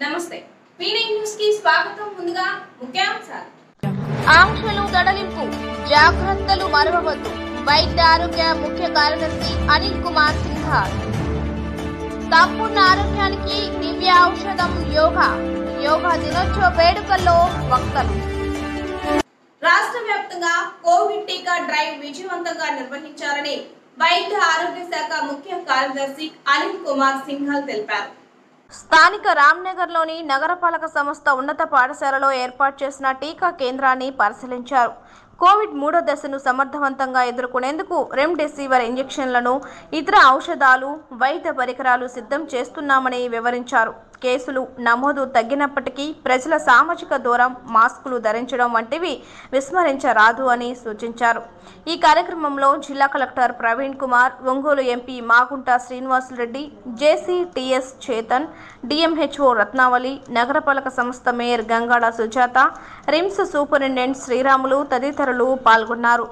నమస్తే PD news కి స్వాగతం. ముందుగా ముఖ్యాంశాలు. ఆంక్షలు సడలింపు, జాగ్రత్తలు మరవవద్దు. వైద్య ఆరోగ్య ముఖ్య కార్యదర్శి అనిల్ కుమార్ సింఘాల్. సంపూర్ణ ఆరోగ్యానికి దివ్య ఔషధం యోగా. యోగా దినోత్సవ వేడుకల్లో వక్తలు. రాష్ట్ర వ్యాప్తంగా కోవిడ్ టీకా డ్రైవ్ విజయవంతంగా నిర్వహించారని వైద్య ఆరోగ్య శాఖ ముఖ్య కార్యదర్శి అనిల్ కుమార్ సింఘాల్ తెలిపారు. స్థానిక రామ్నగర్లోని నగరపాలక సంస్థ ఉన్నత పాఠశాలలో ఏర్పాటు చేసిన టీకా కేంద్రాన్ని పరిశీలించారు. కోవిడ్ 3వ దశను సమర్థవంతంగా ఎదుర్కొనేందుకు రెమ్డెసివిర్ ఇంజెక్షన్లను, ఇతర ఔషధాలు, వైద్య పరికరాలు సిద్ధం చేస్తున్నామని వివరించారు. కేసులు నమోదు తగ్గినప్పటికీ ప్రజల సామాజిక దూరం, మాస్కులు ధరించడం వంటివి విస్మరించరాదు అని సూచించారు. ఈ కార్యక్రమంలో జిల్లా collector Praveen Kumar, Ongole MP Magunta Srinivasareddy, JCTS Chetan, DMHO Ratnavali, నగరపాలక సంస్థ mayor Gangada Sujatha, RIMS superintendent Sriramulu తదితరులు పాల్గొన్నారు.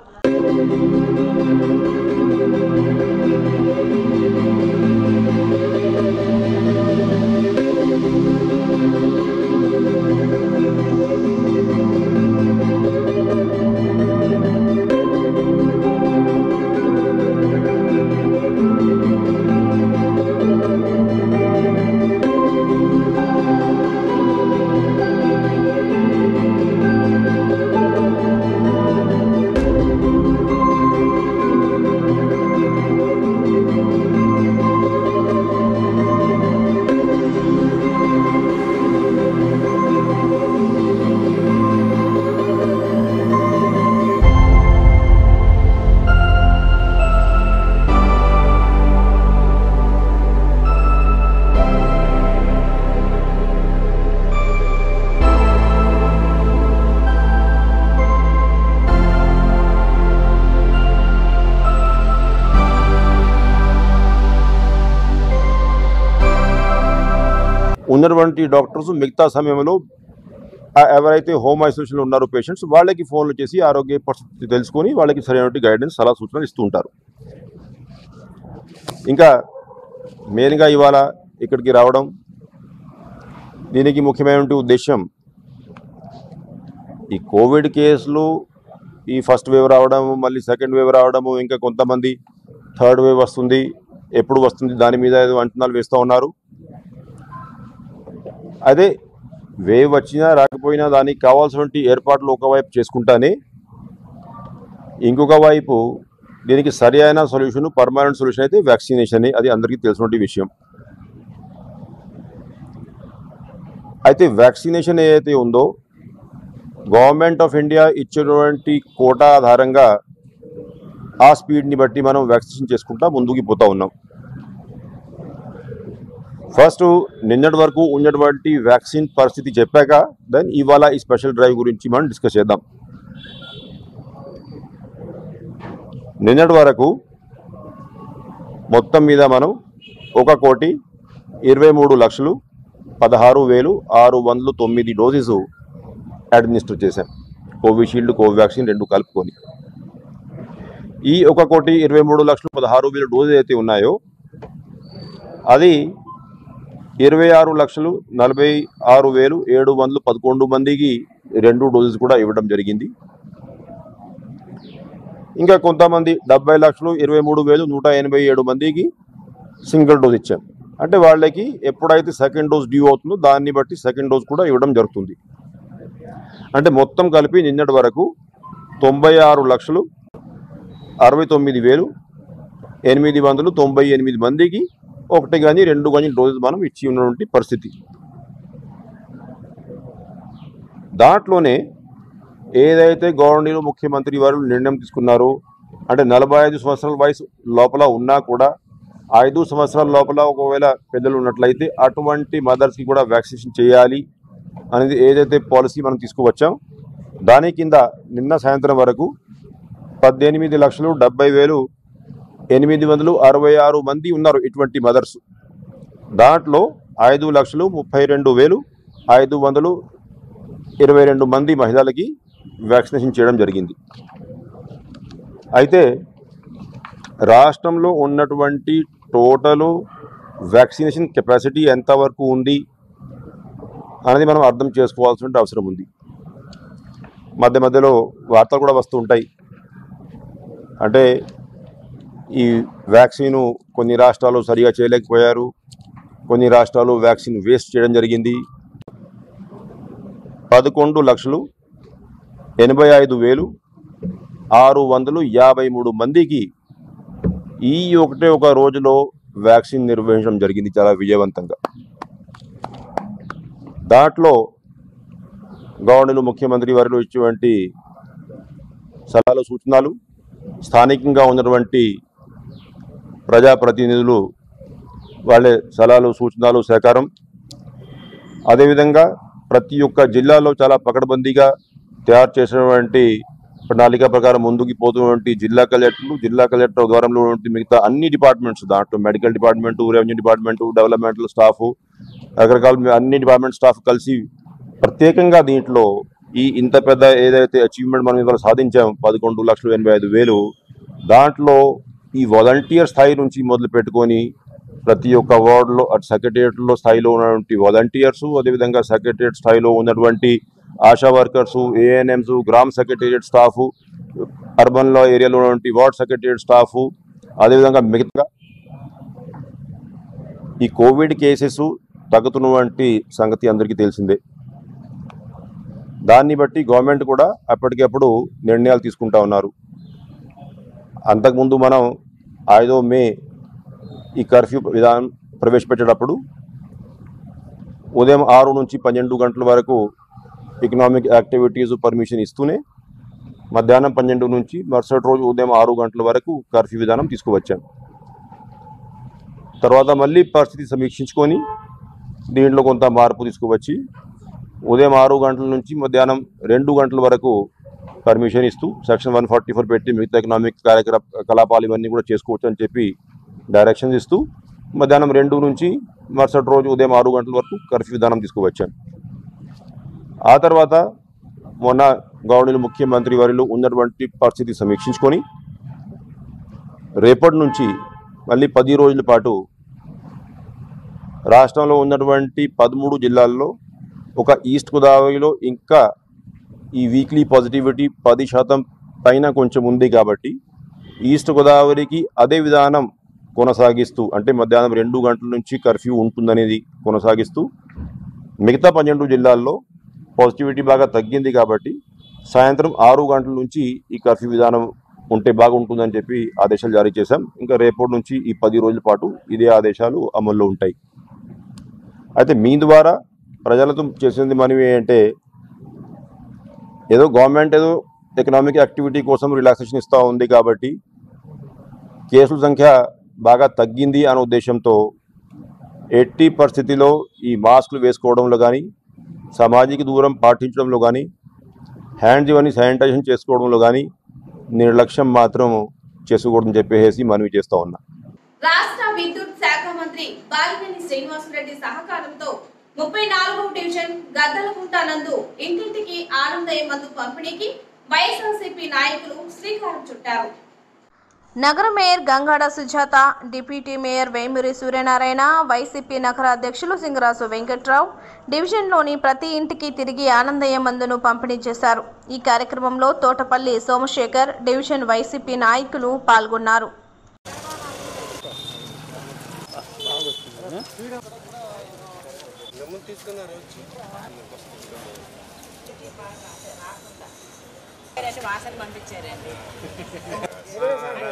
ఉన్నటువంటి డాక్టర్స్ మిగతా సమయంలో ఎవరైతే హోమ్ ఐసోలేషన్లో ఉన్నారో పేషెంట్స్ వాళ్ళకి ఫోన్లు చేసి ఆరోగ్య పరిస్థితి తెలుసుకొని వాళ్ళకి సరైన గైడెన్స్, సలహా సూచనలు ఇస్తూ ఉంటారు. ఇంకా మెయిన్గా ఇవాళ ఇక్కడికి రావడం దీనికి ముఖ్యమైన ఉద్దేశం, ఈ కోవిడ్ కేసులు ఈ ఫస్ట్ వేవ్ రావడము, మళ్ళీ సెకండ్ వేవ్ రావడము, ఇంకా కొంతమంది థర్డ్ వేవ్ వస్తుంది, ఎప్పుడు వస్తుంది దాని మీద ఏదో అంచనాలు వేస్తూ ఉన్నారు. అదే వేవ్ వచ్చినా రాకపోయినా దానికి కావాల్సినటువంటి ఏర్పాట్లు ఒకవైపు చేసుకుంటానే ఇంకొక వైపు దీనికి సరి అయిన సొల్యూషన్, పర్మనెంట్ సొల్యూషన్ అయితే వ్యాక్సినేషన్. అది అందరికీ తెలిసినటువంటి విషయం. అయితే వ్యాక్సినేషన్ ఏదైతే ఉందో గవర్నమెంట్ ఆఫ్ ఇండియా ఇచ్చినటువంటి కోటా ఆధారంగా ఆ స్పీడ్ని బట్టి మనం వ్యాక్సినేషన్ చేసుకుంటా ముందుకు పోతా ఉన్నాం. ఫస్ట్ నిన్నటి వరకు ఉన్నటువంటి వ్యాక్సిన్ పరిస్థితి చెప్పాక దెన్ ఇవాళ ఈ స్పెషల్ డ్రైవ్ గురించి మనం డిస్కస్ చేద్దాం. నిన్నటి వరకు మొత్తం మీద మనం 1,23,16,609 డోసెస్ అడ్మినిస్టర్ చేశాం. కోవిషీల్డ్, కోవాక్సిన్ రెండు కలుపుకొని. ఈ 1,23,16,000 డోసెస్ అయితే ఉన్నాయో అది 26,46,711 మందికి 2 డోసెస్ కూడా ఇవ్వడం జరిగింది. ఇంకా కొంతమంది 70,23,187 మందికి సింగిల్ డోస్ ఇచ్చాం. అంటే వాళ్ళకి ఎప్పుడైతే సెకండ్ డోస్ డ్యూ అవుతుందో దాన్ని బట్టి సెకండ్ డోస్ కూడా ఇవ్వడం జరుగుతుంది. అంటే మొత్తం కలిపి నిన్నటి వరకు 96,69,898 మందికి 1 కానీ 2 కానీ డోసెస్ మనం ఇచ్చి ఉన్నటువంటి పరిస్థితి. దాంట్లోనే ఏదైతే గవర్నమెంట్ ముఖ్యమంత్రి వారు నిర్ణయం తీసుకున్నారో, అంటే 45 సంవత్సరాల వయసు లోపల ఉన్నా కూడా 5 సంవత్సరాల లోపల ఒకవేళ పెద్దలు ఉన్నట్లయితే అటువంటి మదర్స్కి కూడా వ్యాక్సినేషన్ చేయాలి అనేది ఏదైతే పాలసీ మనం తీసుకువచ్చాం, దాని కింద నిన్న సాయంత్రం వరకు 18,70,866 మంది ఉన్నారు ఇటువంటి మదర్స్. దాంట్లో 5,32,522 మంది మహిళలకి వ్యాక్సినేషన్ చేయడం జరిగింది. అయితే రాష్ట్రంలో ఉన్నటువంటి టోటల్ వ్యాక్సినేషన్ కెపాసిటీ ఎంతవరకు ఉంది అనేది మనం అర్థం చేసుకోవాల్సిన అవసరం ఉంది. మధ్య మధ్యలో వార్తలు కూడా వస్తూ ఉంటాయి. అంటే ఈ వ్యాక్సిన్ కొన్ని రాష్ట్రాలు సరిగా చేయలేకపోయారు, కొన్ని రాష్ట్రాలు వ్యాక్సిన్ వేస్ట్ చేయడం జరిగింది. 11,85,653 మందికి ఈ ఒకటే ఒక రోజులో వ్యాక్సిన్ నిర్వహించడం జరిగింది చాలా విజయవంతంగా. దాంట్లో గవర్నర్ ముఖ్యమంత్రి వారిలో ఇచ్చేటువంటి సలహాలు సూచనలు, స్థానికంగా ఉన్నటువంటి ప్రజాప్రతినిధులు వాళ్ళే సలహాలు సూచనలు సహకారం, అదేవిధంగా ప్రతి ఒక్క జిల్లాలో చాలా పకడ్బందీగా తయారు చేసినటువంటి ప్రణాళిక ప్రకారం ముందుకు పోతున్నటువంటి జిల్లా కలెక్టర్ ద్వారంలో ఉన్నటువంటి మిగతా అన్ని డిపార్ట్మెంట్స్, దాంట్లో medical department, revenue department, developmental staff, రకరకాల అన్ని డిపార్ట్మెంట్ స్టాఫ్ కలిసి ప్రత్యేకంగా దీంట్లో ఈ ఇంత పెద్ద ఏదైతే అచీవ్మెంట్ మనం ఇవాళ సాధించాం 11,85,000, దాంట్లో ఈ వాలంటీర్ స్థాయి నుంచి మొదలు పెట్టుకొని ప్రతి ఒక్క వార్డులో అటు సెక్రటేరియట్లో స్థాయిలో ఉన్నటువంటి వాలంటీర్సు, అదేవిధంగా సెక్రటేరియట్ స్థాయిలో ఉన్నటువంటి ఆశా వర్కర్సు, ఏఎన్ఎంస్, గ్రామ సెక్రటేరియట్ స్టాఫ్, అర్బన్లో ఏరియాలో ఉన్నటువంటి వార్డ్ సెక్రటేరియట్ స్టాఫ్, అదేవిధంగా మిగతా ఈ కోవిడ్ కేసెస్ తగ్గుతున్నటువంటి సంగతి అందరికీ తెలిసిందే. దాన్ని బట్టి గవర్నమెంట్ కూడా అప్పటికప్పుడు నిర్ణయాలు తీసుకుంటా ఉన్నారు. అంతకుముందు మనం 5వ మే ఈ కర్ఫ్యూ విధానం ప్రవేశపెట్టేటప్పుడు ఉదయం 6 నుంచి 12 గంటల వరకు ఎకనామిక్ యాక్టివిటీస్ పర్మిషన్ ఇస్తూనే మధ్యాహ్నం 12 నుంచి మరుసటి రోజు ఉదయం 6 గంటల వరకు కర్ఫ్యూ విధానం తీసుకువచ్చాం. తర్వాత మళ్ళీ పరిస్థితి సమీక్షించుకొని దీంట్లో కొంత మార్పు తీసుకువచ్చి ఉదయం 6 గంటల నుంచి మధ్యాహ్నం 2 గంటల వరకు పర్మిషన్ ఇస్తూ సెక్షన్ 144 పెట్టి మిగతా ఎకనామిక్ కార్యకలాపాలు ఇవన్నీ కూడా చేసుకోవచ్చు అని చెప్పి డైరెక్షన్స్ ఇస్తూ మధ్యాహ్నం 2 నుంచి మరుసటి రోజు ఉదయం 6 గంటల వరకు కర్ఫ్యూ విధానం తీసుకువచ్చాను. ఆ తర్వాత మొన్న గవర్నర్ ముఖ్యమంత్రి వారిలో ఉన్నటువంటి పరిస్థితి సమీక్షించుకొని రేపటి నుంచి మళ్ళీ 10 రోజుల పాటు రాష్ట్రంలో ఉన్నటువంటి 13 జిల్లాల్లో ఒక ఈస్ట్ గోదావరిలో ఇంకా ఈ వీక్లీ పాజిటివిటీ 10% పైన కొంచెం ఉంది కాబట్టి ఈస్ట్ గోదావరికి అదే విధానం కొనసాగిస్తూ, అంటే మధ్యాహ్నం 2 గంటల నుంచి కర్ఫ్యూ ఉంటుందనేది కొనసాగిస్తూ, మిగతా 12 జిల్లాల్లో పాజిటివిటీ బాగా తగ్గింది కాబట్టి సాయంత్రం 6 గంటల నుంచి ఈ కర్ఫ్యూ విధానం ఉంటే బాగుంటుందని చెప్పి ఆదేశాలు జారీ చేశాం. ఇంకా రేపటి నుంచి ఈ 10 రోజుల పాటు ఇదే ఆదేశాలు అమల్లో ఉంటాయి. అయితే మీ ద్వారా ప్రజలతో చేసింది మనవి ఏంటంటే, ఏదో గవర్నమెంట్ ఏదో ఎకనామిక్ యాక్టివిటీ కోసం రిలాక్సేషన్ ఇస్తూ ఉంది కాబట్టి కేసుల సంఖ్య బాగా తగ్గింది అనే ఉద్దేశంతో ఎట్టి పరిస్థితిలో ఈ మాస్కులు వేసుకోవడంలో కానీ, సామాజిక దూరం పాటించడంలో కానీ, హ్యాండ్స్ ఇవన్నీ శానిటైజేషన్ చేసుకోవడంలో కానీ నిర్లక్ష్యం మాత్రం చేసుకోకూడదని చెప్పేసి మనవి చేస్తూ ఉన్నా. రాష్ట్ర విద్యుత్ శాఖ మంత్రి బాలినేని శ్రీనివాసరెడ్డి సహకారంతో 34వ డివిజన్ గద్దలగుంట నందు ఇంటింటికి ఆనందయ్య మందు పంపిణీకి వైఎస్ఆర్సీపీ నాయకులు శ్రీకారం చుట్టారు. నగర mayor Gangada Sujatha, deputy mayor Vemuri Suryanarayana, YCP నగర అధ్యక్షులు సింగరాజు వెంకట్రావు డివిజన్లోని ప్రతి ఇంటికి తిరిగి ఆనందయ్య మందును పంపిణీ చేశారు. ఈ కార్యక్రమంలో తోటపల్లి సోమశేఖర్, డివిజన్ వైసీపీ నాయకులు పాల్గొన్నారు. వాసన పంపించారండి.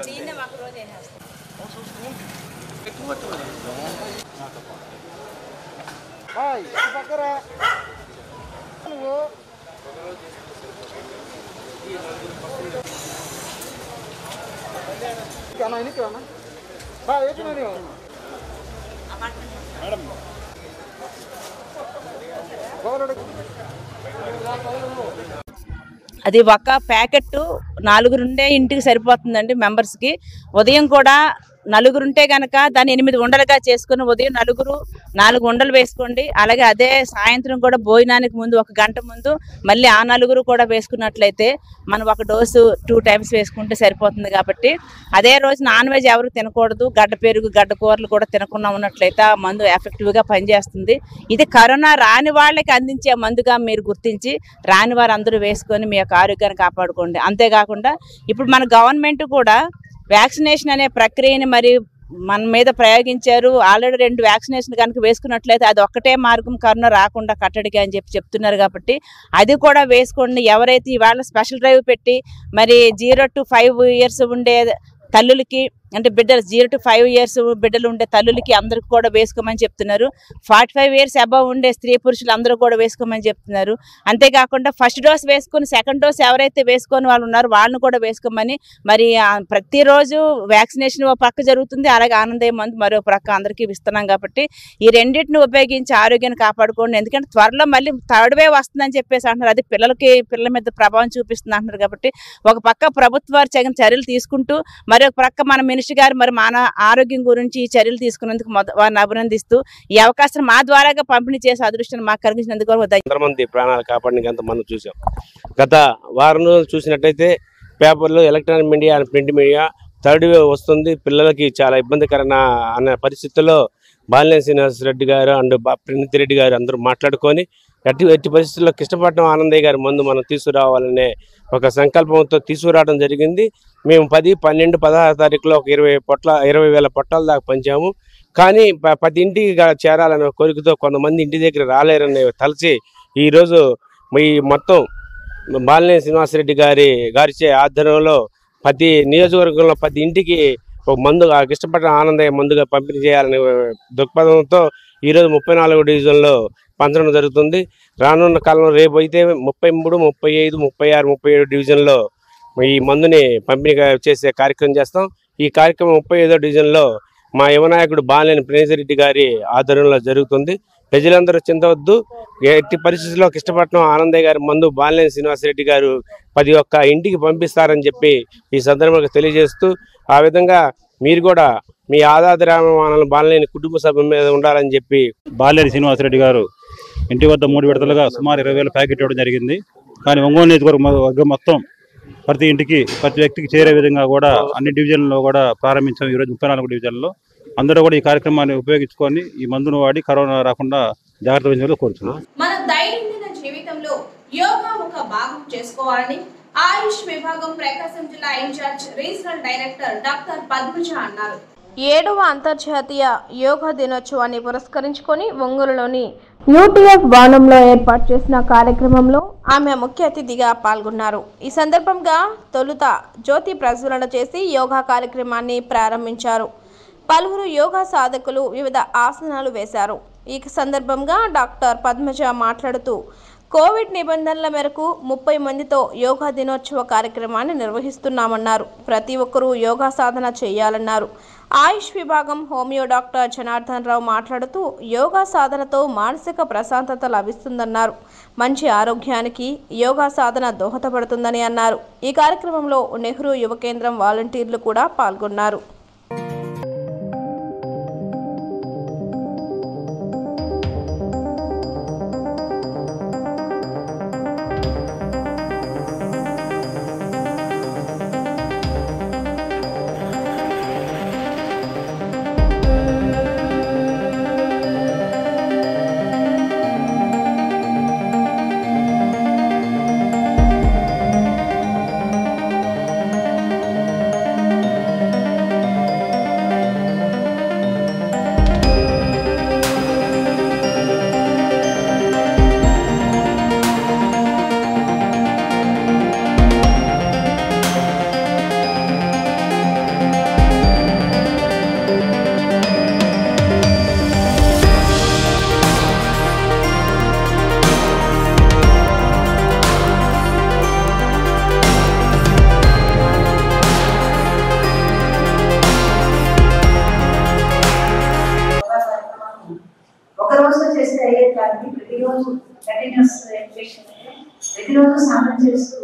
దీన్నే మాకు రోజు అది ఒక ప్యాకెట్ 4 ఇంటికి సరిపోతుందండి మెంబర్స్కి. ఉదయం కూడా నలుగురు ఉంటే కనుక దాన్ని 8 ఉండలుగా చేసుకుని ఉదయం 4 ఉండలు వేసుకోండి. అలాగే అదే సాయంత్రం కూడా భోజనానికి ముందు 1 గంట ముందు మళ్ళీ ఆ 4 కూడా వేసుకున్నట్లయితే మనం 1 డోసు 2 టైమ్స్ వేసుకుంటే సరిపోతుంది. కాబట్టి అదే రోజు నాన్ వెజ్ ఎవరు తినకూడదు, గడ్డ పెరుగు గడ్డ కూరలు కూడా తినకుండా ఉన్నట్లయితే ఆ మందు ఎఫెక్టివ్గా పనిచేస్తుంది. ఇది కరోనా రాని వాళ్ళకి అందించే మందుగా మీరు గుర్తించి రాని వారు అందరూ వేసుకొని మీ యొక్క ఆరోగ్యాన్ని కాపాడుకోండి. అంతేకాకుండా ఇప్పుడు మన గవర్నమెంట్ కూడా వ్యాక్సినేషన్ అనే ప్రక్రియని మరి మన మీద ప్రయోగించారు. ఆల్రెడీ 2 వ్యాక్సినేషన్ కనుక వేసుకున్నట్లయితే అది ఒక్కటే మార్గం కరోనా రాకుండా కట్టడిగా అని చెప్తున్నారు. కాబట్టి అది కూడా వేసుకోండి. ఎవరైతే ఇవాళ స్పెషల్ డ్రైవ్ పెట్టి మరి 0 to 5 years ఉండే తల్లులకి అంటే బిడ్డలు 0 to 5 years బిడ్డలు ఉండే తల్లులకి అందరికి కూడా వేసుకోమని చెప్తున్నారు. 45 years అబవ్ ఉండే స్త్రీ పురుషులు అందరూ కూడా వేసుకోమని చెప్తున్నారు. అంతేకాకుండా ఫస్ట్ డోస్ వేసుకుని సెకండ్ డోస్ ఎవరైతే వేసుకొని వాళ్ళు ఉన్నారో వాళ్ళని కూడా వేసుకోమని మరి ప్రతిరోజు వ్యాక్సినేషన్ ఒక పక్క జరుగుతుంది. అలాగే ఆనందయ్య మందు మరో పక్క అందరికీ ఇస్తున్నాం. కాబట్టి ఈ రెండింటిని ఉపయోగించి ఆరోగ్యాన్ని కాపాడుకోండి. ఎందుకంటే త్వరలో మళ్ళీ థర్డ్ వేవ్ వస్తుందని చెప్పేసి అంటున్నారు. అది పిల్లల మీద ప్రభావం చూపిస్తుంది అంటున్నారు. కాబట్టి ఒక పక్క ప్రభుత్వాలు చర్యలు తీసుకుంటూ మరొక పక్క మన మినిస్టర్ గారు మరి మన ఆరోగ్యం గురించి ఈ చర్యలు తీసుకున్నందుకు వారిని అభినందిస్తూ ఈ అవకాశం మా ద్వారాగా పంపిణీ చేసే అదృష్టాన్ని మాకు కలిగించినందుకు ఎంతమంది ప్రాణాలు కాపాడడానికి మనం చూసాం. గత వారం రోజులు చూసినట్టయితే పేపర్లు, electronic media, print media third wave వస్తుంది, పిల్లలకి చాలా ఇబ్బందికరణ అనే పరిస్థితుల్లో బాలినేని శ్రీనివాసరెడ్డి గారు అండ్ ప్రణీత్ రెడ్డి గారు అందరూ మాట్లాడుకొని ఎట్టి పరిస్థితుల్లో కృష్ణపట్నం ఆనందయ్య గారి మందు మనం తీసుకురావాలనే ఒక సంకల్పంతో తీసుకురావడం జరిగింది. మేము 10, 12, 16 తారీఖులో ఒక 20,000 పొట్టాల దాకా పంచాము. కానీ ప్రతి ఇంటికి చేరాలనే కోరికతో కొంతమంది ఇంటి దగ్గర రాలేరనే తలచి ఈరోజు ఈ మొత్తం బాలినేని శ్రీనివాసరెడ్డి గారిచే ఆధ్వర్యంలో ప్రతి నియోజకవర్గంలో 10 ఇంటికి ఒక మందు కృష్ణపట్నం ఆనందయ్య మందుగా పంపిణీ చేయాలనే దృక్పథంతో ఈరోజు 34వ డివిజన్లో పంచడం జరుగుతుంది. రానున్న కాలంలో రేపు అయితే 33, 35, 36, 37 డివిజన్లో ఈ మందుని పంపిణీ చేసే కార్యక్రమం చేస్తాం. ఈ కార్యక్రమం 35వ డివిజన్లో మా యువనాయకుడు బాలినేని ప్రణీత్ రెడ్డి గారి ఆధ్వర్యంలో జరుగుతుంది. ప్రజలందరూ చింతవద్దు. ఎట్టి పరిస్థితుల్లో కృష్ణపట్నం ఆనందయ్య గారి మందు బాలినేని శ్రీనివాసరెడ్డి గారు 11 ఇంటికి పంపిస్తారని చెప్పి ఈ సందర్భంగా తెలియజేస్తూ, ఆ విధంగా మీరు కూడా మీ ఆదాద్రామాలను బాలినేని కుటుంబ సభ్యుల మీద ఉండాలని చెప్పి బాలినేని శ్రీనివాసరెడ్డి గారు ఇంటి వద్ద 3 విడతలుగా సుమారు 20,000 ప్యాకెట్ ఇవ్వడం జరిగింది. కానీ ఒంగోలు నియోజకవర్గం మొత్తం ప్రతి ఇంటికి ప్రతి వ్యక్తికి చేరే విధంగా కూడా అన్ని డివిజన్లలో కూడా ప్రారంభించాం. ఈరోజు 34 డివిజన్లో అందరూ కూడా ఈ కార్యక్రమాన్ని ఉపయోగించుకొని ఈ మందును వాడి కరోనా రాకుండా జాగ్రత్త వహించాలని కోరుతున్నాం. మన దైనందిన జీవితంలో యోగా ఒక భాగం చేసుకోవాలని ఆయుష్ విభాగం ప్రకాశం జిల్లా in-charge regional director doctor Padmaja అన్నారు. 7వ అంతర్జాతీయ యోగా దినోత్సవాన్ని పురస్కరించుకొని ఒంగోలులోని యూటీఎఫ్ భవనంలో ఏర్పాటు చేసిన కార్యక్రమంలో ఆమె ముఖ్య అతిథిగా పాల్గొన్నారు. ఈ సందర్భంగా తొలుత జ్యోతి ప్రజ్వలన చేసి యోగా కార్యక్రమాన్ని ప్రారంభించారు. పలువురు యోగా సాధకులు వివిధ ఆసనాలు వేశారు. ఈ సందర్భంగా డాక్టర్ పద్మజ మాట్లాడుతూ కోవిడ్ నిబంధనల మేరకు 30 మందితో యోగా దినోత్సవ కార్యక్రమాన్ని నిర్వహిస్తున్నామన్నారు. ప్రతి ఒక్కరూ యోగా సాధన చేయాలన్నారు. ఆయుష్ విభాగం హోమియో డాక్టర్ జనార్దన్ రావు మాట్లాడుతూ యోగా సాధనతో మానసిక ప్రశాంతత లభిస్తుందన్నారు. మంచి ఆరోగ్యానికి యోగా సాధన దోహదపడుతుందని అన్నారు. ఈ కార్యక్రమంలో నెహ్రూ యువ కేంద్రం వాలంటీర్లు కూడా పాల్గొన్నారు. ప్రతిరోజు స్నానం చేస్తూ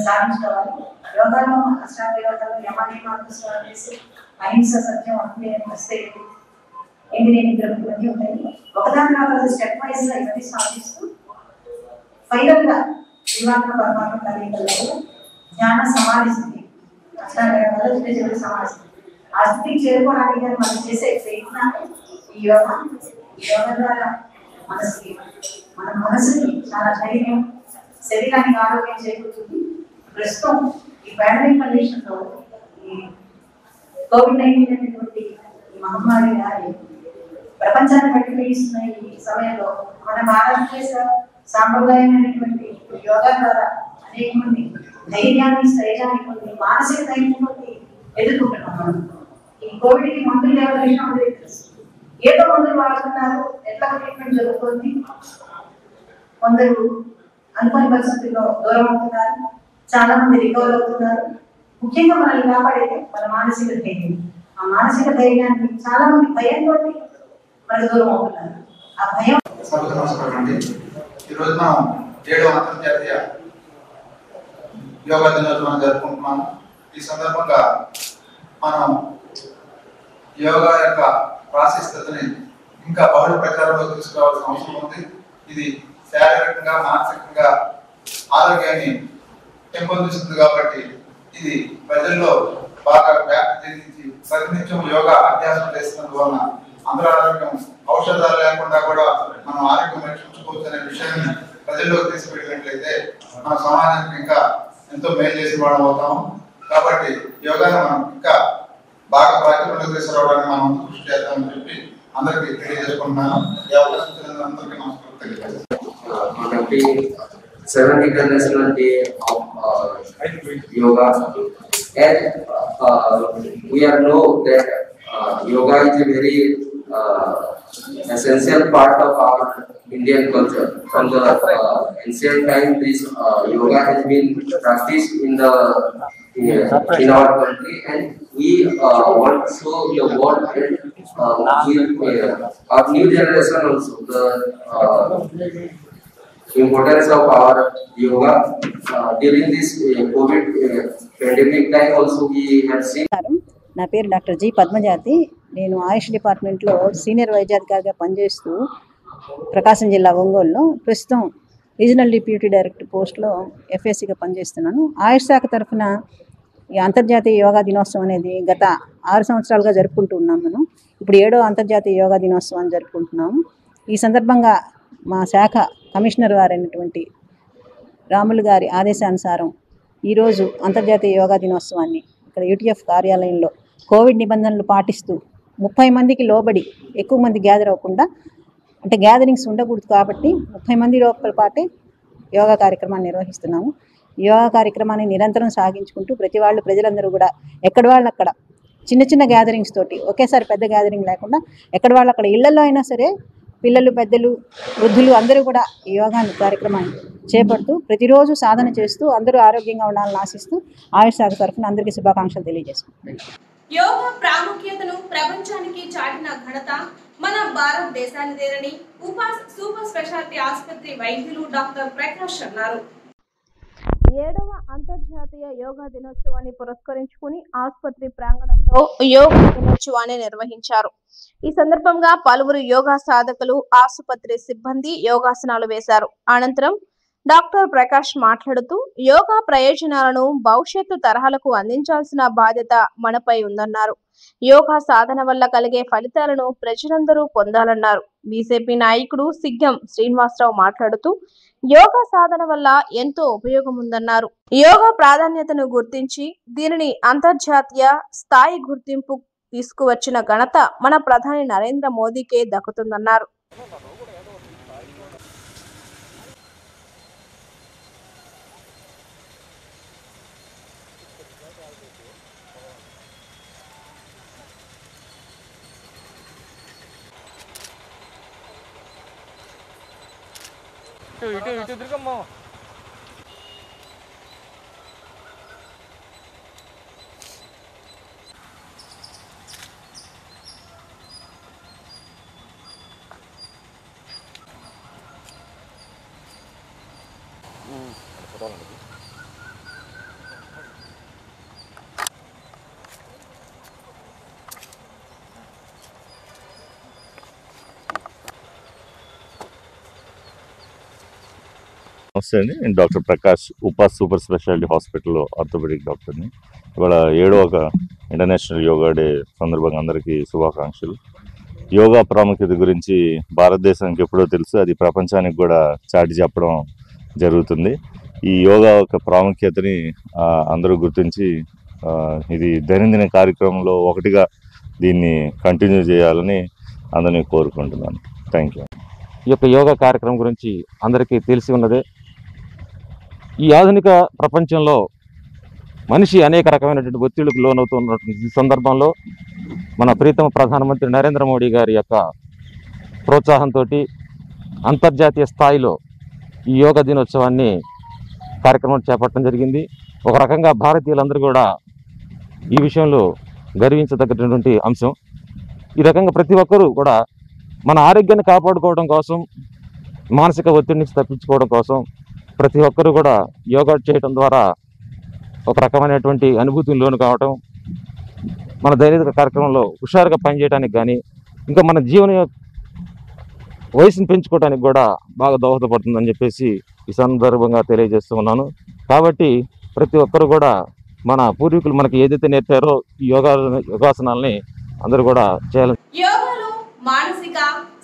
సాధించుకోవాలి. యోగాలో అష్టాంగ యోగాలో యమ నియమాలు చేసి అహింస, సత్యం, అజ్ఞేయం, వస్తేది, ఎంగినేని గ్రహం ఇవన్నీ ఉంటాయి. ఒకదాని తర్వాత స్టెప్ వైజ్ గా ఇవన్నీ సాధిస్తూ ఫైనల్ గా జీవాత్మ పరమాత్మ కలిగిన జ్ఞాన సమాధి స్థితి, అష్టాంగ సమాధి ఆ స్థితికి చేరుకోవడానికి మనం చేసే ప్రయత్నాన్ని ఈ యోగా. ఈ యోగా ద్వారా మన మనసుని చాలా ధైర్యం, శరీరానికి ఆరోగ్యం చేకూరుతుంది. ప్రస్తుతం ఈ పాండమిక్ కండిషన్ లో ఈ COVID-19 అనేటువంటి ఈ మహమ్మారి గారి ప్రపంచాన్ని పట్టివేయిస్తున్న ఈ సమయంలో మన భారతదేశ సాంప్రదాయమైనటువంటి యోగా ద్వారా అనేక మంది ధైర్యాన్ని, స్థైర్యాన్ని పొంది మానసిక ధైర్యం పొంది ఎదుర్కొంటున్నాం. మనం ఈ కోవిడ్ కి మందులు ఎవరి విషయం అందరికీ తెలుసు. ఏదో మందులు వాడుతున్నారు, ఎట్లా ట్రీట్మెంట్ జరుగుతుంది. కొందరు అనుకోని పరిస్థితుల్లో దూరం అవుతున్నారు, చాలా మంది రికవర్ అవుతున్నారు. ముఖ్యంగా మనల్ని కాపాడేది మన మానసిక ధైర్యం. ఆ మానసిక ధైర్యాన్ని చాలా మంది భయంతో మనకు దూరం అవుతున్నారు. ఆ భయం. నమస్కారం అండి. ఈరోజు మనం 7వ అంతర్జాతీయ యోగా దినోత్సవం జరుపుకుంటున్నాము. ఈ సందర్భంగా మనం యోగా యొక్క ప్రాశస్త్యతని ఇంకా బహుళ ప్రచారంలో తీసుకురావాల్సిన అవసరం ఉంది. ఇది శారీరకంగా, మానసికంగా ఆరోగ్యాన్ని పెంపొందిస్తుంది. కాబట్టి ఇది ప్రజల్లో బాగా వ్యాప్తి చెందించి ప్రతినిత్యం యోగా అభ్యాసం చేస్తున్నందువలన అందరూ ఆరోగ్యం, ఔషధాలు లేకుండా కూడా మనం ఆరోగ్యం రక్షించుకోవచ్చు అనే విషయాన్ని ప్రజల్లోకి తీసుకెళ్ళినట్లయితే మన సమాజానికి ఇంకా ఎంతో మేలు చేసి వాడడం అవుతాము. కాబట్టి యోగాను మనం ఇంకా బాగా ప్రాచుర్యంలోకి తీసుకురావడానికి మనం కృషి చేద్దామని చెప్పి అందరికీ తెలియజేసుకుంటున్నాను. ఈ అవకాశం ఇచ్చినందుకు అందరికీ నమస్కారం తెలియజేస్తాను. 7th International Day of Yoga, and we are know that yoga is a very essential part of our Indian culture. From the ancient time, this yoga has been practiced in our country, and we want to show the world and our new generation also the importance of our yoga during this COVID pandemic time. Also we have seen. నా పేరు doctor G పద్మజాతి. నేను ఆయుష్ డిపార్ట్మెంట్లో senior వైద్యాధికారిగా పనిచేస్తూ ప్రకాశం జిల్లా ఒంగోలులో ప్రస్తుతం regional deputy director పోస్ట్లో ఎఫ్ఎస్సిగా పనిచేస్తున్నాను. ఆయుష్ శాఖ తరఫున ఈ అంతర్జాతీయ యోగా దినోత్సవం అనేది గత 6 సంవత్సరాలుగా జరుపుకుంటూ ఉన్నాం. మనం ఇప్పుడు 7వ అంతర్జాతీయ యోగా దినోత్సవాన్ని జరుపుకుంటున్నాము. ఈ సందర్భంగా మా శాఖ కమిషనర్ గారైనటువంటి రాములు గారి ఆదేశానుసారం ఈరోజు అంతర్జాతీయ యోగా దినోత్సవాన్ని ఇక్కడ యూటీఎఫ్ కార్యాలయంలో కోవిడ్ నిబంధనలు పాటిస్తూ 30 మందికి లోబడి ఎక్కువ మంది గ్యాదర్ అవ్వకుండా, అంటే గ్యాదరింగ్స్ ఉండకూడదు కాబట్టి 30 మంది లోపల పాటే యోగా కార్యక్రమాన్ని నిర్వహిస్తున్నాము. యోగా కార్యక్రమాన్ని నిరంతరం సాగించుకుంటూ ప్రజలందరూ కూడా ఎక్కడ వాళ్ళు అక్కడ చిన్న చిన్న గ్యాదరింగ్స్ తోటి, ఒకేసారి పెద్ద గ్యాదరింగ్ లేకుండా ఎక్కడ వాళ్ళు అక్కడ ఇళ్లలో అయినా సరే పిల్లలు, పెద్దలు, వృద్ధులు అందరూ కూడా ఈ యోగా కార్యక్రమాన్ని చేపడుతూ ప్రతిరోజు సాధన చేస్తూ అందరూ ఆరోగ్యంగా ఉండాలని ఆశిస్తూ ఆయుష్ శాఖ తరఫున అందరికీ శుభాకాంక్షలు తెలియజేసుకుంటున్నాను. యోగా ప్రాముఖ్యతను ప్రపంచానికి చాటిన ఘనత మన భారతదేశానిదేనని ఉపాస్ సూపర్ స్పెషాలిటీ ఆసుపత్రి వైద్యులు డాక్టర్ ప్రకాష్ అన్నారు. 7వ అంతర్జాతీయ యోగా దినోత్సవాన్ని పురస్కరించుకుని ఆసుపత్రి ప్రాంగణంలో యోగా దినోత్సవాన్ని నిర్వహించారు. ఈ సందర్భంగా పలువురు యోగా సాధకులు, ఆసుపత్రి సిబ్బంది యోగాసనాలు వేశారు. అనంతరం డాక్టర్ ప్రకాష్ మాట్లాడుతూ యోగా ప్రయోజనాలను భవిష్యత్తు తరాలకు అందించాల్సిన బాధ్యత మనపై ఉందన్నారు. యోగా సాధన వల్ల కలిగే ఫలితాలను ప్రజలందరూ పొందాలన్నారు. బీజేపీ నాయకుడు సిగ్గం శ్రీనివాసరావు మాట్లాడుతూ యోగా సాధన వల్ల ఎంతో ఉపయోగం ఉందన్నారు. యోగా ప్రాధాన్యతను గుర్తించి దీనిని అంతర్జాతీయ స్థాయి గుర్తింపు తీసుకువచ్చిన ఘనత మన ప్రధాని నరేంద్ర మోదీకే దక్కుతుందన్నారు. ఇటు తిరగమ్మా. నమస్తే అండి, నేను డాక్టర్ ప్రకాష్ ఉపాస్ సూపర్ స్పెషాలిటీ హాస్పిటల్లో ఆర్థోపెడిక్ డాక్టర్ని. ఇవాళ 7వ ఇంటర్నేషనల్ యోగా డే సందర్భంగా అందరికీ శుభాకాంక్షలు. యోగా ప్రాముఖ్యత గురించి భారతదేశానికి ఎప్పుడో తెలుసు, అది ప్రపంచానికి కూడా చాటి చెప్పడం జరుగుతుంది. ఈ యోగా యొక్క ప్రాముఖ్యతని అందరూ గుర్తించి ఇది దైనందిన కార్యక్రమంలో ఒకటిగా దీన్ని కంటిన్యూ చేయాలని అందరినీ కోరుకుంటున్నాను. Thank you. ఈ యొక్క యోగా కార్యక్రమం గురించి అందరికీ తెలిసి ఉన్నదే. ఈ ఆధునిక ప్రపంచంలో మనిషి అనేక రకమైనటువంటి ఒత్తిళ్లకు లోనవుతున్నటువంటి ఈ సందర్భంలో మన ప్రీతమ ప్రధానమంత్రి నరేంద్ర మోడీ గారి యొక్క ప్రోత్సాహంతో అంతర్జాతీయ స్థాయిలో ఈ యోగా దినోత్సవాన్ని కార్యక్రమం చేపట్టడం జరిగింది. ఒక రకంగా భారతీయులందరూ కూడా ఈ విషయంలో గర్వించదగ్గటువంటి అంశం. ఈ రకంగా ప్రతి ఒక్కరూ కూడా మన ఆరోగ్యాన్ని కాపాడుకోవడం కోసం, మానసిక ఒత్తిడి నుంచి తప్పించుకోవడం కోసం ప్రతి ఒక్కరూ కూడా యోగా చేయడం ద్వారా ఒక రకమైనటువంటి అనుభూతిని లోను కావటం, మన దైనందిక కార్యక్రమంలో హుషారుగా పనిచేయడానికి కానీ, ఇంకా మన జీవన వయసును పెంచుకోవడానికి కూడా బాగా దోహదపడుతుందని చెప్పేసి ఈ సందర్భంగా తెలియజేస్తూ ఉన్నాను. కాబట్టి ప్రతి ఒక్కరు కూడా మన పూర్వీకులు మనకి ఏదైతే నేర్పారో ఈ యోగాసనాలని అందరూ కూడా చేయాలి. యోగాలో మానసిక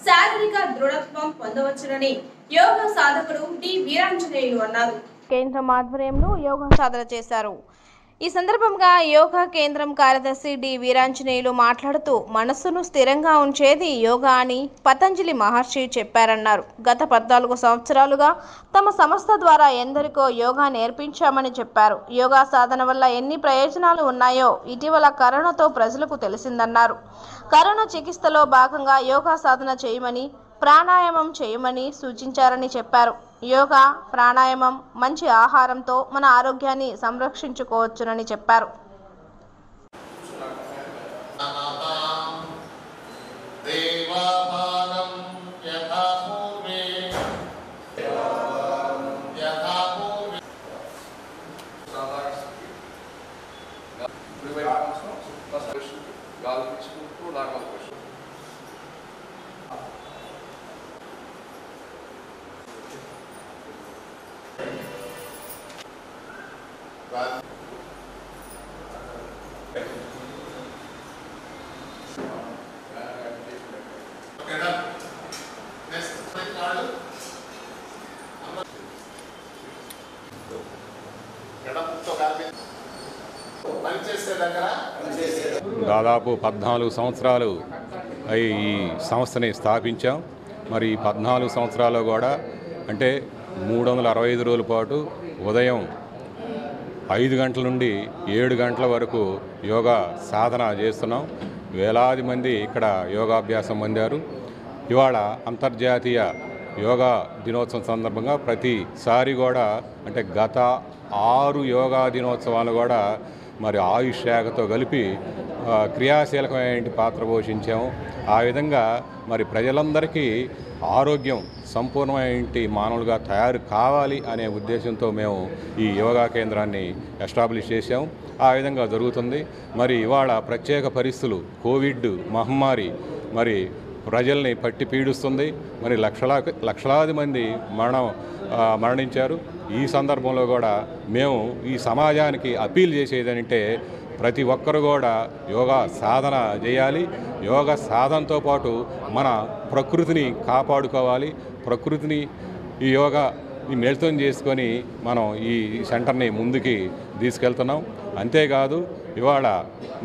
శారీరక దృఢత్వం పొందవచ్చునని యోగా సాధకుడు డి వీరాంజనేయులు అన్నారు. కేంద్రం ఆధ్వర్యంలో యోగా సాధన చేశారు. ఈ సందర్భంగా యోగా కేంద్రం కార్యదర్శి డి వీరాంజనేయులు మాట్లాడుతూ మనస్సును స్థిరంగా ఉంచేది యోగా అని పతంజలి మహర్షి చెప్పారన్నారు. గత 14 సంవత్సరాలుగా తమ సంస్థ ద్వారా ఎందరికో యోగా నేర్పించామని చెప్పారు. యోగా సాధన వల్ల ఎన్ని ప్రయోజనాలు ఉన్నాయో ఇటీవల కరోనాతో ప్రజలకు తెలిసిందన్నారు. కరోనా చికిత్సలో భాగంగా యోగా సాధన చేయమని, ప్రాణాయామం చేయమని సూచించారని చెప్పారు. యోగా, ప్రాణాయామం, మంచి ఆహారంతో మన ఆరోగ్యాన్ని సంరక్షించుకోవచ్చునని చెప్పారు. దాదాపు 14 సంవత్సరాలు ఈ సంస్థని స్థాపించాం. మరి 14 సంవత్సరాలు కూడా అంటే 365 రోజుల పాటు ఉదయం 5 గంటల నుండి 7 గంటల వరకు యోగా సాధన చేస్తున్నాం. వేలాది మంది ఇక్కడ యోగాభ్యాసం పొందారు. ఇవాళ అంతర్జాతీయ యోగా దినోత్సవం సందర్భంగా ప్రతిసారి కూడా అంటే గత 6 యోగా దినోత్సవాలు కూడా మరి ఆయుష్ శాఖతో కలిపి క్రియాశీలకమైన పాత్ర పోషించాము. ఆ విధంగా మరి ప్రజలందరికీ ఆరోగ్యం సంపూర్ణమైన మానవులుగా తయారు కావాలి అనే ఉద్దేశంతో మేము ఈ యోగా కేంద్రాన్ని ఎస్టాబ్లిష్ చేశాము. ఆ విధంగా జరుగుతుంది. మరి ఇవాళ ప్రత్యేక పరిస్థితులు, కోవిడ్ మహమ్మారి మరి ప్రజల్ని పట్టి పీడిస్తుంది. మరి లక్షలాది మంది మరణించారు. ఈ సందర్భంలో కూడా మేము ఈ సమాజానికి అప్పీల్ చేసేదంటే ప్రతి ఒక్కరు కూడా యోగా సాధన చేయాలి. యోగా సాధనతో పాటు మన ప్రకృతిని కాపాడుకోవాలి. ప్రకృతిని ఈ యోగా మిళితం చేసుకొని మనం ఈ సెంటర్ని ముందుకి తీసుకెళ్తున్నాం. అంతేకాదు ఇవాళ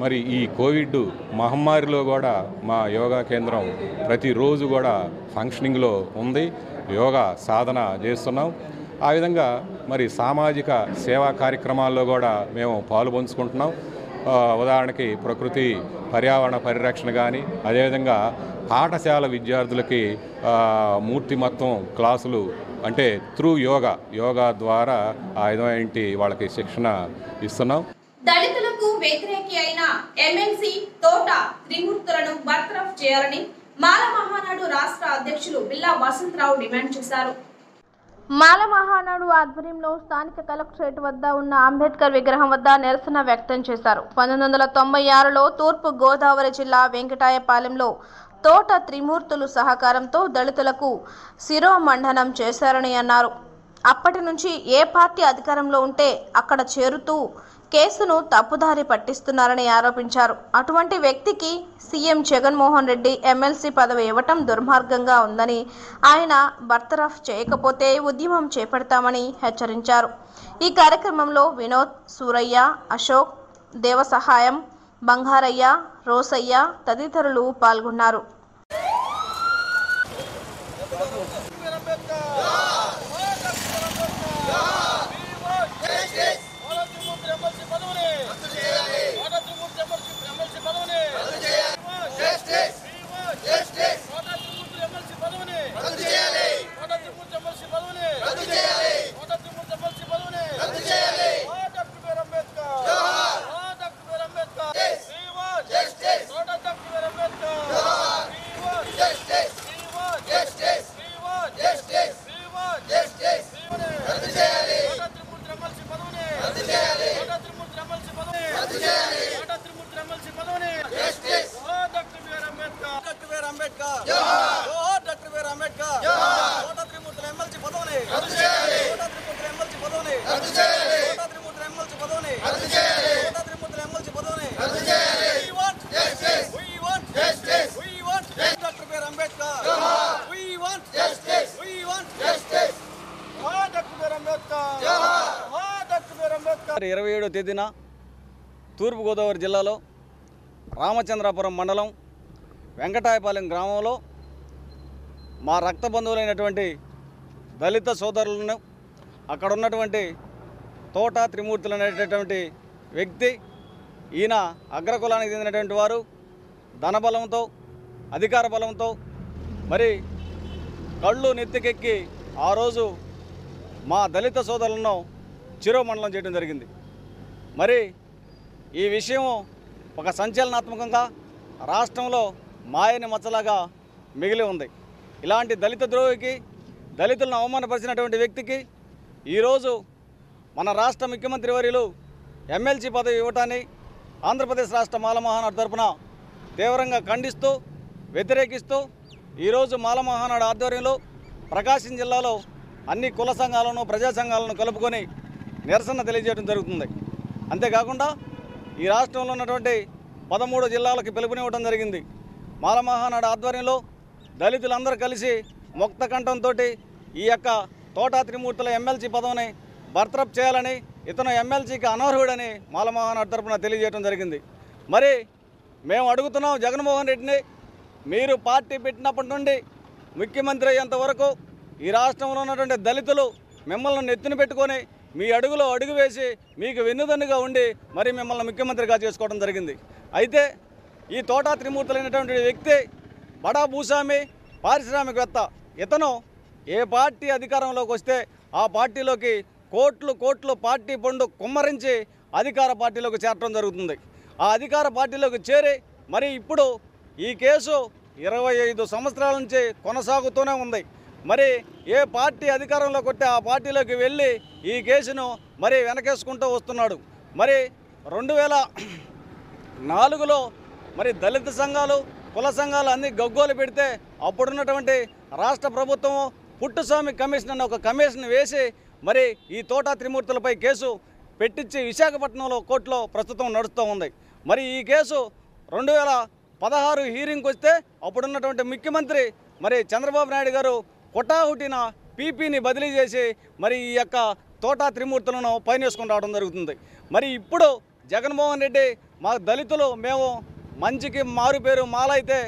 మరి ఈ కోవిడ్ మహమ్మారిలో కూడా మా యోగా కేంద్రం ప్రతిరోజు కూడా ఫంక్షనింగ్లో ఉంది. యోగా సాధన చేస్తున్నాం. ఆ విధంగా మరి సామాజిక సేవా కార్యక్రమాల్లో కూడా మేము పాలుపంచుకుంటున్నాం. ఉదాహరణకి ప్రకృతి పర్యావరణ పరిరక్షణ కానీ, అదేవిధంగా పాఠశాల విద్యార్థులకి మూర్తిమత్వం క్లాసులు అంటే త్రూ యోగా ద్వారా ఆ విధమైన వాళ్ళకి శిక్షణ ఇస్తున్నాం. దళితులకు వ్యతిరేకి అయిన ఎమ్మెల్సీ తోట త్రిమూర్తులను బర్తరఫ్ చేయాలని మాల మహానాడు రాష్ట్ర అధ్యక్షులు బిల్లా వసంతరావు డిమాండ్ చేశారు. మాల మహానాడు ఆధ్వర్యంలో స్థానిక కలెక్టరేట్ వద్ద ఉన్న అంబేద్కర్ విగ్రహం వద్ద నిరసన వ్యక్తం చేశారు. 1996లో తూర్పు గోదావరి జిల్లా వెంకటాయపాలెంలో తోట త్రిమూర్తులు సహకారంతో దళితులకు శిరోమండనం చేశారని అన్నారు. అప్పటి నుంచి ఏ పార్టీ అధికారంలో ఉంటే అక్కడ చేరుతూ కేసును తప్పుదారి పట్టిస్తున్నారని ఆరోపించారు. అటువంటి వ్యక్తికి సీఎం జగన్మోహన్ రెడ్డి ఎమ్మెల్సీ పదవి ఇవ్వటం దుర్మార్గంగా ఉందని, ఆయన బర్తరఫ్ చేయకపోతే ఉద్యమం చేపడతామని హెచ్చరించారు. ఈ కార్యక్రమంలో వినోద్, సూరయ్య, అశోక్, దేవసహాయం, బంగారయ్య, రోసయ్య తదితరులు పాల్గొన్నారు. తేదీన తూర్పుగోదావరి జిల్లాలో రామచంద్రాపురం మండలం వెంకటాయపాలెం గ్రామంలో మా రక్త బంధువులైనటువంటి దళిత సోదరులను అక్కడ ఉన్నటువంటి తోట త్రిమూర్తులు అనేటటువంటి వ్యక్తి, ఈయన అగ్రకులానికి చెందినటువంటి వారు ధనబలంతో అధికార బలంతో మరి కళ్ళు నెత్తికెక్కి ఆ రోజు మా దళిత సోదరులను చిరోమండలం చేయడం జరిగింది. మరి ఈ విషయం ఒక సంచలనాత్మకంగా రాష్ట్రంలో మాయని మచ్చలాగా మిగిలి ఉంది. ఇలాంటి దళిత ద్రోహికి, దళితులను అవమానపరిచినటువంటి వ్యక్తికి ఈరోజు మన రాష్ట్ర ముఖ్యమంత్రి వర్యులు ఎమ్మెల్సీ పదవి ఇవ్వటాన్ని ఆంధ్రప్రదేశ్ రాష్ట్ర మాల మహానాడు తరపున తీవ్రంగా ఖండిస్తూ వ్యతిరేకిస్తూ ఈరోజు మాల మహానాడు ఆధ్వర్యంలో ప్రకాశం జిల్లాలో అన్ని కుల సంఘాలను, ప్రజా సంఘాలను కలుపుకొని నిరసన తెలియజేయడం జరుగుతుంది. అంతేకాకుండా ఈ రాష్ట్రంలో ఉన్నటువంటి 13 జిల్లాలకు పిలుపునివ్వడం జరిగింది. మాల మహానాడు ఆధ్వర్యంలో దళితులందరూ కలిసి ముక్త కంఠంతో ఈ యొక్క తోట త్రిమూర్తుల ఎమ్మెల్సీ పదవిని బర్తరఫ్ చేయాలని, ఇతను ఎమ్మెల్సీకి అనర్హుడని మాల మహానాడు తరపున తెలియజేయడం జరిగింది. మరి మేము అడుగుతున్నాం జగన్మోహన్ రెడ్డిని, మీరు పార్టీ పెట్టినప్పటి నుండి ముఖ్యమంత్రి అయ్యేంత వరకు ఈ రాష్ట్రంలో ఉన్నటువంటి దళితులు మిమ్మల్ని నెత్తిన పెట్టుకొని మీ అడుగులో అడుగు వేసి మీకు వెన్నుదన్నుగా ఉండి మరి మిమ్మల్ని ముఖ్యమంత్రిగా చేసుకోవడం జరిగింది. అయితే ఈ తోటా త్రిమూర్తులైనటువంటి వ్యక్తి బడా భూస్వామి, పారిశ్రామికవేత్త. ఇతను ఏ పార్టీ అధికారంలోకి వస్తే ఆ పార్టీలోకి కోట్లు పార్టీ పండు కుమ్మరించి అధికార పార్టీలోకి చేరడం జరుగుతుంది. ఆ అధికార పార్టీలోకి చేరి మరి ఇప్పుడు ఈ కేసు 25 సంవత్సరాల నుంచి కొనసాగుతూనే ఉంది. మరి ఏ పార్టీ అధికారంలోకి వస్తే ఆ పార్టీలోకి వెళ్ళి ఈ కేసును మరి వెనకేసుకుంటూ వస్తున్నాడు. మరి 2004లో మరి దళిత సంఘాలు, కుల సంఘాలు అన్నీ గగ్గోలు పెడితే అప్పుడున్నటువంటి రాష్ట్ర ప్రభుత్వం పుట్టుస్వామి కమిషన్ అనే ఒక కమిషన్ వేసి మరి ఈ తోటా త్రిమూర్తులపై కేసు పెట్టించి విశాఖపట్నంలో కోర్టులో ప్రస్తుతం నడుస్తూ ఉంది. మరి ఈ కేసు 2016 హీరింగ్కి వస్తే అప్పుడున్నటువంటి ముఖ్యమంత్రి మరి చంద్రబాబు నాయుడు గారు హుటాహుటిన పీపీని బదిలీ చేసి మరి ఈ యొక్క తోటా త్రిమూర్తులను పైనేసుకుని రావడం జరుగుతుంది. మరి ఇప్పుడు జగన్మోహన్ రెడ్డి మా దళితులు మేము మంచికి మారు పేరు మాల అయితే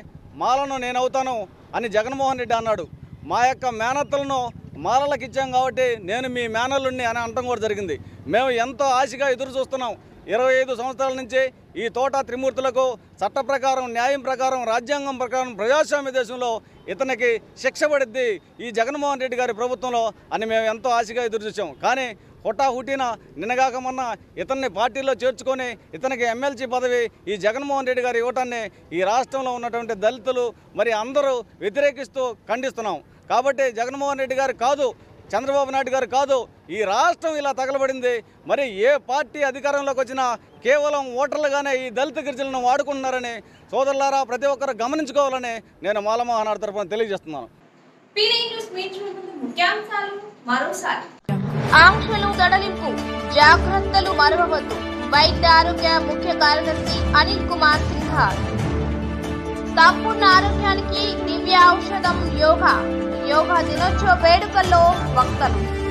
మాలను నేను అవుతాను అని జగన్మోహన్ రెడ్డి అన్నాడు. మా యొక్క మేనత్తలను మాలలకు ఇచ్చాం కాబట్టి నేను మీ మేనల్లుని అని అనడం కూడా జరిగింది. మేము ఎంతో ఆశగా ఎదురు చూస్తున్నాం. 25 సంవత్సరాల నుంచి ఈ తోటా త్రిమూర్తులకు చట్ట ప్రకారం, న్యాయం ప్రకారం, రాజ్యాంగం ప్రకారం ప్రజాస్వామ్య దేశంలో ఇతనికి శిక్ష పడిద్ది ఈ జగన్మోహన్ రెడ్డి గారి ప్రభుత్వంలో అని మేము ఎంతో ఆశగా ఎదురు చూసాం. కానీ హుటాహుటిన నిన్నగాక మొన్న ఇతన్ని పార్టీలో చేర్చుకొని ఇతనికి ఎమ్మెల్సీ పదవి ఈ జగన్మోహన్ రెడ్డి గారు ఇవ్వటాన్ని ఈ రాష్ట్రంలో ఉన్నటువంటి దళితులు మరి అందరూ వ్యతిరేకిస్తూ ఖండిస్తున్నాం. కాబట్టి జగన్మోహన్ రెడ్డి గారు కాదు, చంద్రబాబు నాయుడు గారు కాదు, ఈ రాష్ట్రం ఇలా తగలబడింది. మరి ఏ పార్టీ అధికారంలోకి వచ్చినా కేవలం ఓటర్లుగానే ఈ దళిత గిరిజనులను వాడుకుంటున్నారని సోదరులారా ప్రతి ఒక్కరు గమనించుకోవాలని నేను మాల మహానాడు తరపున తెలియజేస్తున్నాను. ముఖ్యాంశాలు మరోసారి ఆంక్షలు సడలింపు, జాగ్రత్తలు మరవవద్దు. వైద్య ఆరోగ్య ముఖ్య కార్యదర్శి అనిల్ కుమార్ సింఘాల్. సంపూర్ణ ఆరోగ్యానికి దివ్య ఔషధం యోగా. యోగా దినోత్సవ వేడుకల్లో వక్తలు.